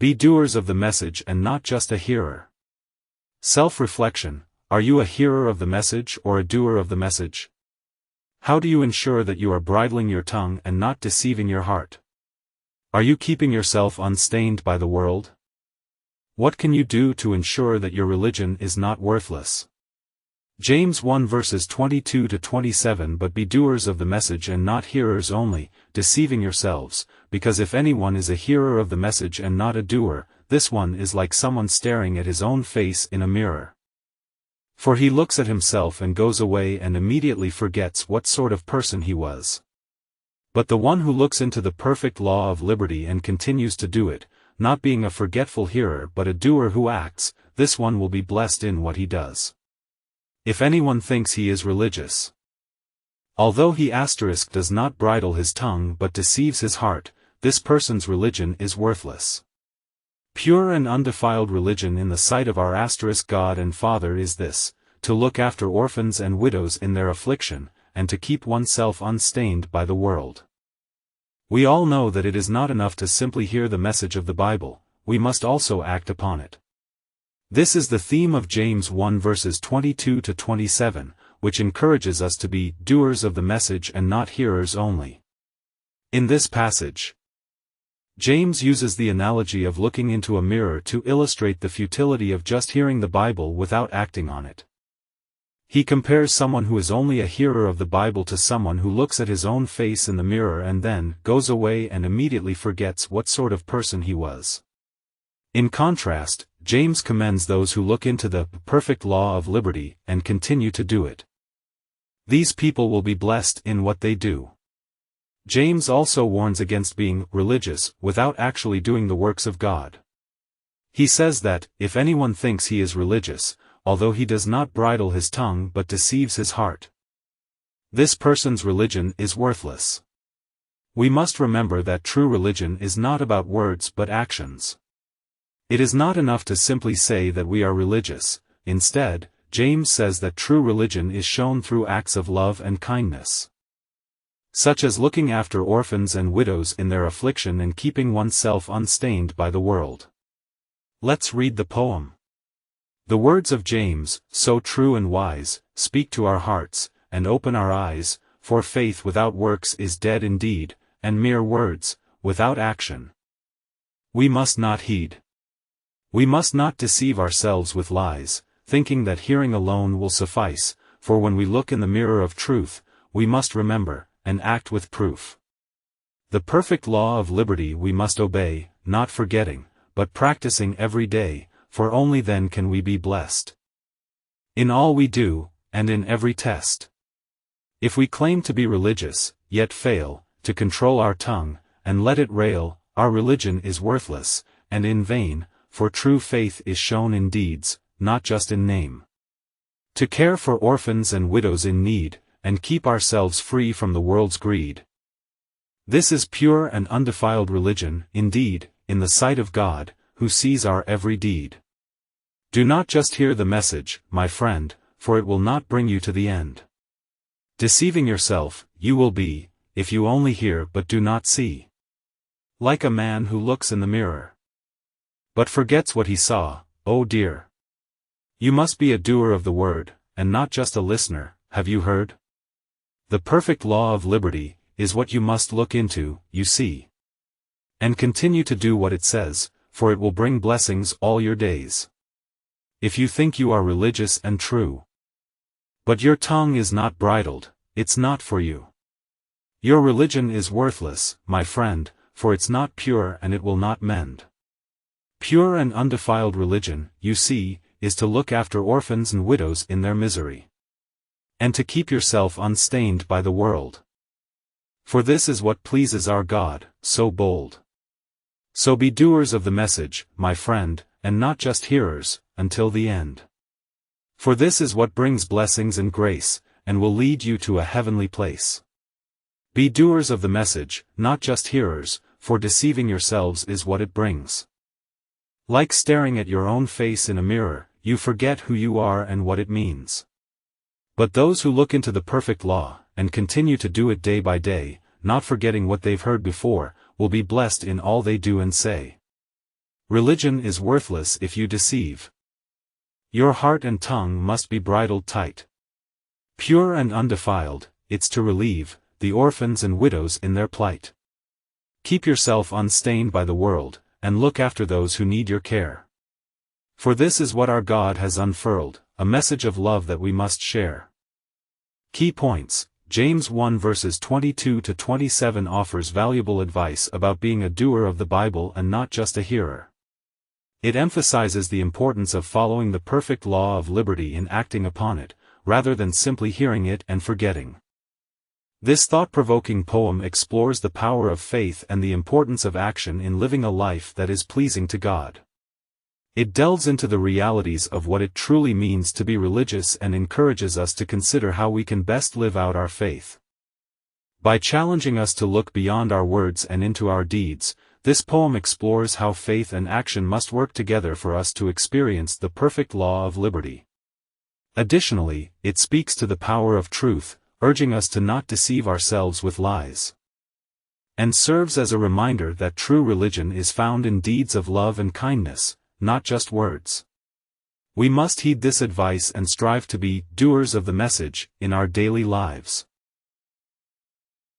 Be doers of the message and not just a hearer. Self-reflection: are you a hearer of the message or a doer of the message? How do you ensure that you are bridling your tongue and not deceiving your heart? Are you keeping yourself unstained by the world? What can you do to ensure that your religion is not worthless? James 1 verses 22 to 27. But be doers of the message and not hearers only, deceiving yourselves, because if anyone is a hearer of the message and not a doer, this one is like someone staring at his own face in a mirror. For he looks at himself and goes away and immediately forgets what sort of person he was. But the one who looks into the perfect law of liberty and continues to do it, not being a forgetful hearer but a doer who acts, this one will be blessed in what he does. If anyone thinks he is religious, although he does not bridle his tongue but deceives his heart, this person's religion is worthless. Pure and undefiled religion in the sight of our God and Father is this: to look after orphans and widows in their affliction, and to keep oneself unstained by the world. We all know that it is not enough to simply hear the message of the Bible, we must also act upon it. This is the theme of James 1 verses 22 to 27, which encourages us to be doers of the message and not hearers only. In this passage, James uses the analogy of looking into a mirror to illustrate the futility of just hearing the Bible without acting on it. He compares someone who is only a hearer of the Bible to someone who looks at his own face in the mirror and then goes away and immediately forgets what sort of person he was. In contrast, James commends those who look into the perfect law of liberty and continue to do it. These people will be blessed in what they do. James also warns against being religious without actually doing the works of God. He says that, if anyone thinks he is religious, although he does not bridle his tongue but deceives his heart, this person's religion is worthless. We must remember that true religion is not about words but actions. It is not enough to simply say that we are religious. Instead, James says that true religion is shown through acts of love and kindness, such as looking after orphans and widows in their affliction and keeping oneself unstained by the world. Let's read the poem. The words of James, so true and wise, speak to our hearts, and open our eyes, for faith without works is dead indeed, and mere words, without action, we must not heed. We must not deceive ourselves with lies, thinking that hearing alone will suffice, for when we look in the mirror of truth, we must remember, and act with proof. The perfect law of liberty we must obey, not forgetting, but practicing every day, for only then can we be blessed in all we do, and in every test. If we claim to be religious, yet fail to control our tongue, and let it rail, our religion is worthless, and in vain, for true faith is shown in deeds, not just in name. To care for orphans and widows in need, and keep ourselves free from the world's greed. This is pure and undefiled religion, indeed, in the sight of God, who sees our every deed. Do not just hear the message, my friend, for it will not bring you to the end. Deceiving yourself, you will be, if you only hear but do not see. Like a man who looks in the mirror, but forgets what he saw. Oh dear. You must be a doer of the word, and not just a listener, have you heard? The perfect law of liberty is what you must look into, you see. And continue to do what it says, for it will bring blessings all your days. If you think you are religious and true, but your tongue is not bridled, it's not for you. Your religion is worthless, my friend, for it's not pure and it will not mend. Pure and undefiled religion, you see, is to look after orphans and widows in their misery, and to keep yourself unstained by the world. For this is what pleases our God, so bold. So be doers of the message, my friend, and not just hearers, until the end. For this is what brings blessings and grace, and will lead you to a heavenly place. Be doers of the message, not just hearers, for deceiving yourselves is what it brings. Like staring at your own face in a mirror, you forget who you are and what it means. But those who look into the perfect law, and continue to do it day by day, not forgetting what they've heard before, will be blessed in all they do and say. Religion is worthless if you deceive. Your heart and tongue must be bridled tight. Pure and undefiled, it's to relieve the orphans and widows in their plight. Keep yourself unstained by the world, and look after those who need your care. For this is what our God has unfurled, a message of love that we must share. Key points: James 1 verses 22 to 27 offers valuable advice about being a doer of the Bible and not just a hearer. It emphasizes the importance of following the perfect law of liberty and acting upon it, rather than simply hearing it and forgetting. This thought-provoking poem explores the power of faith and the importance of action in living a life that is pleasing to God. It delves into the realities of what it truly means to be religious and encourages us to consider how we can best live out our faith. By challenging us to look beyond our words and into our deeds, this poem explores how faith and action must work together for us to experience the perfect law of liberty. Additionally, it speaks to the power of truth, urging us to not deceive ourselves with lies. And serves as a reminder that true religion is found in deeds of love and kindness, not just words. We must heed this advice and strive to be doers of the message in our daily lives.